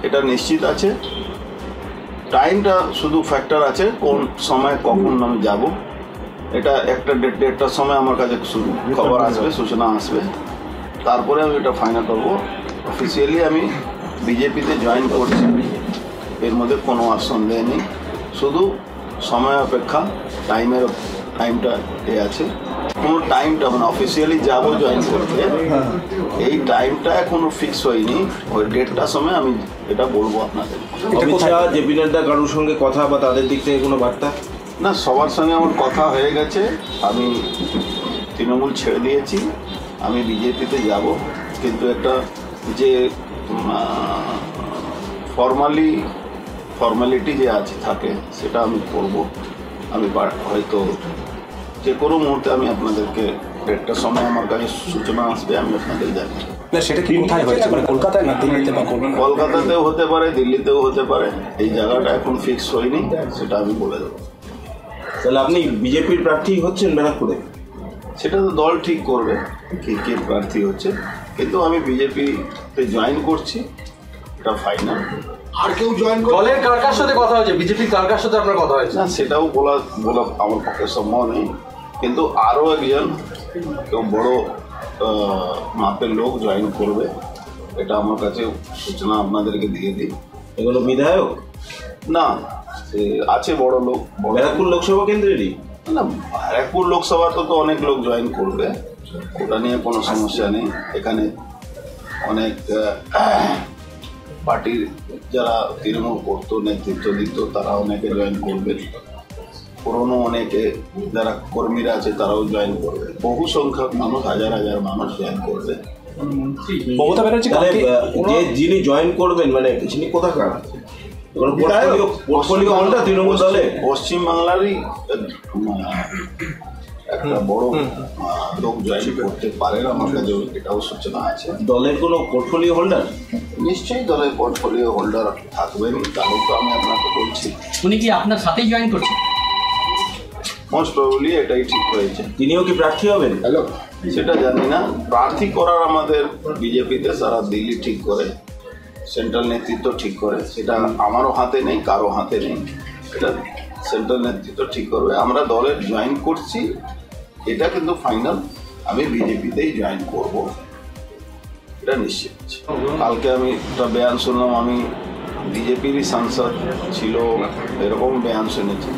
এটা নিশ্চিত আছে। টাইমটা শুধু ফ্যাক্টর আছে, কোন সময় কখন আমি যাব। এটা একটা দেড়টার সময় আমার কাছে খবর আসবে, সূচনা আসবে, তারপরে আমি এটা ফাইনাল করব। অফিসিয়ালি আমি বিজেপিতে জয়েন করছি, এর মধ্যে কোনো আর সন্দেহ নেই। শুধু সময় অপেক্ষা, টাইমটা এ আছে। কোনো টাইমটা মানে অফিসিয়ালি যাবো জয়েন করতে, এই টাইমটা এখনো ফিক্স হয়নি। ওই দেড়টার সময় আমি এটা বলবো আপনাদের। অমিত শাহ, জেপি নাড্ডা কারোর সঙ্গে কথা বা তাদের দিক থেকে কোনো বার্তা? না, সবার সঙ্গে আমার কথা হয়ে গেছে। আমি তৃণমূল ছেড়ে দিয়েছি, আমি বিজেপিতে যাব। কিন্তু একটা যে ফর্মালিটি যে আছে থাকে, সেটা আমি করব। আমি হয়তো যে কোনো মুহূর্তে আমি আপনাদেরকে দেড়টার সময় আমার কাছে সূচনা আসবে, আমি আপনাদের জানি। না, সেটা কি কোথায় হয়েছে, মানে কলকাতায় না দিল্লিতে? বা কলকাতাতেও হতে পারে, দিল্লিতেও হতে পারে। এই জায়গাটা এখন ফিক্স হয়নি, সেটা আমি বলে দেবো। তাহলে আপনি বিজেপির প্রার্থী হচ্ছেন ব্যারাকপুরে? সেটা তো দল ঠিক করবে কে প্রার্থী হচ্ছে, কিন্তু আমি বিজেপিতে জয়েন করছি, এটা ফাইনাল। আর কেউ জয়েন করে? দলের কার সাথে কথা হয়েছে? বিজেপির কার সাথে আপনার কথা হয়েছে? না, সেটাও বলা আমার পক্ষে সম্ভব নেই, কিন্তু আরও একজন কেউ বড় মাপের লোক জয়েন করবে, এটা আমার কাছে সূচনা আপনাদেরকে দিয়ে দিই। এগুলো বিধায়ক না, আছে বড় লোক। ব্যারাকপুর লোকসভা কেন্দ্রেরই? না, ব্যারাকপুর লোকসভা তো অনেক লোক জয়েন করবে, ওটা নিয়ে কোনো সমস্যা নেই। এখানে অনেক পার্টির যারা তৃণমূল করতো, নেতৃত্ব দিত, তারা অনেকে জয়েন করবে। পুরনো অনেকে যারা কর্মীরা আছে তারাও জয়েন করবে। বহু সংখ্যক মানুষ, হাজার হাজার মানুষ জয়েন করবে। মমতা ব্যানার্জি যে যিনি জয়েন করবেন, মানে যিনি কোথাকার? তৃণমূল দলে পশ্চিমবাংলারই একটা বড় লোক জয়েন করতে পারেন, আমার কাছে এটাও সূচনা আছে। দলের কোনো পোর্টফোলিও হোল্ডার? নিশ্চয়ই দলের পোর্টফোলিও হোল্ডার থাকবেন, তাহলে তো আমি আপনাকে বলছি। উনি কি আপনার সাথেই জয়েন করছেন? মোস্ট প্রবাবলি এটাই ঠিক হয়েছে। তিনিও কি প্রার্থী হবেন? হ্যালো, সেটা জানি না। প্রার্থী করার আমাদের বিজেপিতে সারা দিল্লি ঠিক করে, সেন্ট্রাল নেতৃত্ব ঠিক করে, সেটা আমারও হাতে নেই, কারো হাতে নেই। এটা সেন্ট্রাল নেতৃত্ব ঠিক করবে। আমরা দলের জয়েন করছি, এটা কিন্তু ফাইনাল। আমি বিজেপিতেই জয়েন করব, এটা নিশ্চিত। কালকে আমি একটা বয়ান শুনলাম, আমি বিজেপিরই সাংসদ ছিল, এরকম বয়ান শুনেছি।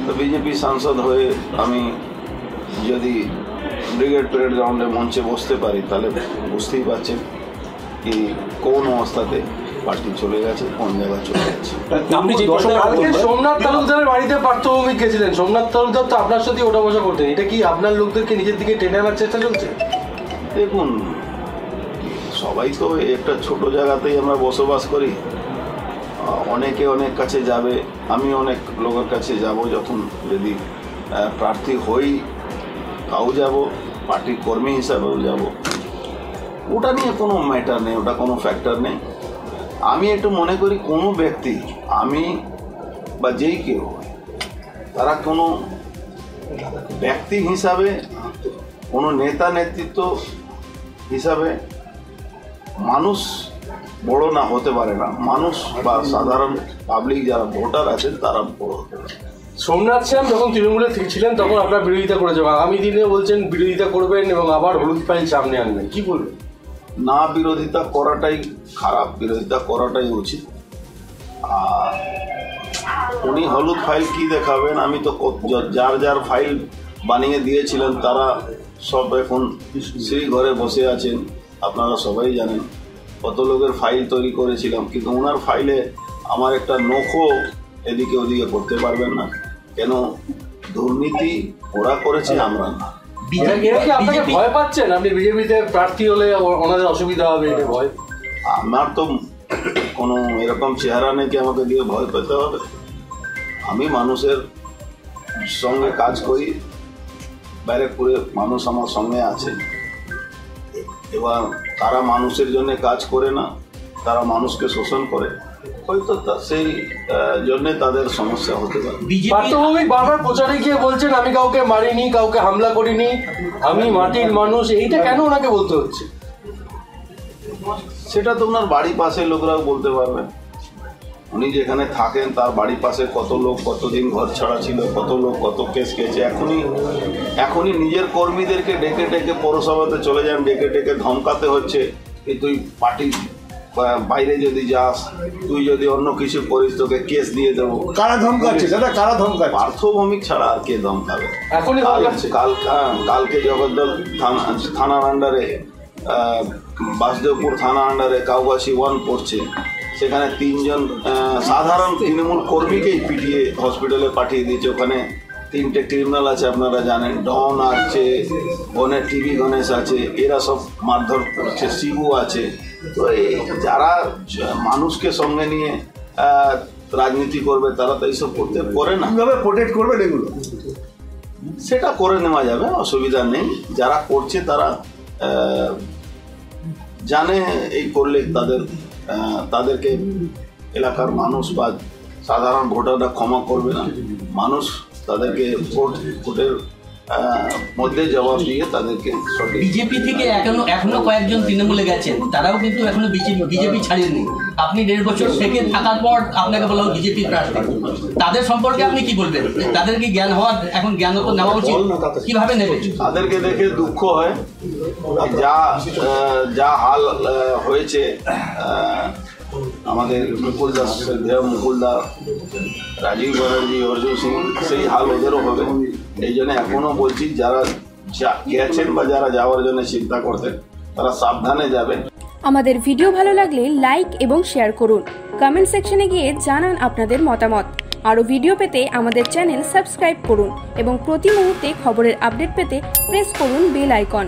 তো বিজেপি সাংসদ হয়ে আমি যদি ব্রিগেড প্যারেড গ্রাউন্ডে মঞ্চে বসতে পারি, তাহলে বুঝতেই পারছেন কি কোন অবস্থাতে পার্টি চলে গেছে, কোন জায়গায় চলে গেছে। সোমনাথ তালুকদারের বাড়িতে পার্থভৌমিক গেছিলেন, সোমনাথ তালুকদার তো আপনার সাথে ওঠা বসা করতেন, এটা কি আপনার লোকদেরকে নিজের দিকে টেনে আনার চেষ্টা চলছে? দেখুন, সবাই তো একটা ছোট জায়গাতেই আমরা বসবাস করি, অনেকে অনেক কাছে যাবে, আমি অনেক লোকের কাছে যাব। যখন যদি প্রার্থী হই তাও যাব, পার্টির কর্মী হিসাবেও যাব, ওটা নিয়ে কোনো ম্যাটার নেই, ওটা কোনো ফ্যাক্টর নেই। আমি একটু মনে করি কোনো ব্যক্তি, আমি বা যেই কেউ, তারা কোনো ব্যক্তি হিসাবে, কোনো নেতা নেতৃত্ব হিসাবে মানুষ বড় না হতে পারে না। মানুষ বা সাধারণ পাবলিক যারা ভোটার আছেন তারা বড় হতে পারে। সোমনাথ শ্যাম যখন তৃণমূলে ছিলেন তখন আপনার বিরোধিতা করেছেন, আগামী দিনে বলছেন বিরোধিতা করবেন এবং আবার হলুদ ফাইল সামনে আনবেন, কি বলবেন? না, বিরোধিতা করাটাই খারাপ, বিরোধিতা করাটাই উচিত। আর উনি হলুদ ফাইল কি দেখাবেন? আমি তো যার ফাইল বানিয়ে দিয়েছিলেন তারা সব এখন শ্রী ঘরে বসে আছেন, আপনারা সবাই জানেন। কত লোকের ফাইল তৈরি করেছিলাম, কিন্তু ওনার ফাইলে আমার একটা নখও এদিকে ওদিকে করতে পারবেন না। কেন? দুর্নীতি ওরা করেছে, আমরা না। আপনাকে ভয় পাচ্ছেন? আপনি বিজেপিতে প্রার্থী হলে ওনাদের অসুবিধা হবে, এটা ভয়? আমার তো কোনো এরকম চেহারা নেই কি আমাকে দিয়ে ভয় পেতে হবে। আমি মানুষের সঙ্গে কাজ করি, ব্যারাকপুরে মানুষ আমার সঙ্গে আছে। এবার তারা মানুষের জন্য কাজ করে না, তারা মানুষকে শোষণ করে, হয়তো সেই জন্যে তাদের সমস্যা হতে পারে। পার্থভৌমিক বারবার প্রচারে গিয়ে বলছেন আমি কাউকে মারিনি, কাউকে হামলা করিনি, আমি মাটির মানুষ, এইটা কেন ওনাকে বলতে হচ্ছে? সেটা তো ওনার বাড়ির পাশে লোকরাও বলতে পারবেন। উনি যেখানে থাকেন তার বাড়ির পাশে কত লোক কতদিন ঘর ছাড়া ছিল, কত লোক কত কেস গেছে। এখনই নিজের কর্মীদেরকে ডেকে ডেকে পৌরসভাতে চলে যান, ডেকে ডেকে ধমকাতে হচ্ছে যে তুই পার্টি বাইরে যদি যাস, তুই যদি অন্য কিছু করিস তোকে কেস দিয়ে দেবো। কারা ধমকাচ্ছে দাদা, কারা ধমকাচ্ছে? পার্থ ভৌমিক ছাড়া আর কে ধমকাবে? এখনই কালকে জগদ্দল থানার আন্ডারে, বাসদেবপুর থানা আন্ডারে কাউবাসী 1 পড়ছে, সেখানে 3 জন সাধারণ তৃণমূল কর্মীকেই পিটিয়ে হসপিটালে পাঠিয়ে দিয়েছে। ওখানে 3টে ক্রিমিনাল আছে, আপনারা জানেন, ডন আছে, বনের টিভি গণেশ আছে, এরা সব মারধর করছে, শিবু আছে। তো এই যারা মানুষকে সঙ্গে নিয়ে রাজনীতি করবে তারা তো এইসব করে না। কিভাবে প্রোটেক্ট করবেন এগুলো? সেটা করে নেওয়া যাবে, অসুবিধা নেই। যারা করছে তারা জানে এই করলে তাদেরকে এলাকার মানুষ বা সাধারণ ভোটাররা ক্ষমা করবে না। মানুষ তাদেরকে ভোটের মধ্যে জবাব দিয়ে তাদেরকে সঠিক। বিজেপি থেকে এখনো কয়েকজন তৃণমূলে গেছেন, তারাও কিন্তু এখনো বিজেপি ছাড়েননি। আপনি 1.5 বছর থেকে থাকার পর আপনাকে বলা বিজেপি প্রার্থী, তাদের সম্পর্কে আপনি কি বলবেন? তাদেরকে এখন জ্ঞান নেওয়া উচিত, কিভাবে নেবে? তাদেরকে দেখে দুঃখ হয়, যা হাল হয়েছে আমাদের মুকুলদা, মুকুলদা, রাজীব ব্যানার্জি, অর্জুন সিং, সেই হাল ওদেরও হবে। এই জন্য এখনো বলছি যারা গেছেন বা যারা যাওয়ার জন্য চিন্তা করতেন তারা সাবধানে যাবেন। আমাদের ভিডিও ভালো লাগলে লাইক এবং শেয়ার করুন। কমেন্ট সেকশনে গিয়ে জানান আপনাদের মতামত। আরও ভিডিও পেতে আমাদের চ্যানেল সাবস্ক্রাইব করুন এবং প্রতি মুহূর্তে খবরের আপডেট পেতে প্রেস করুন বেল আইকন।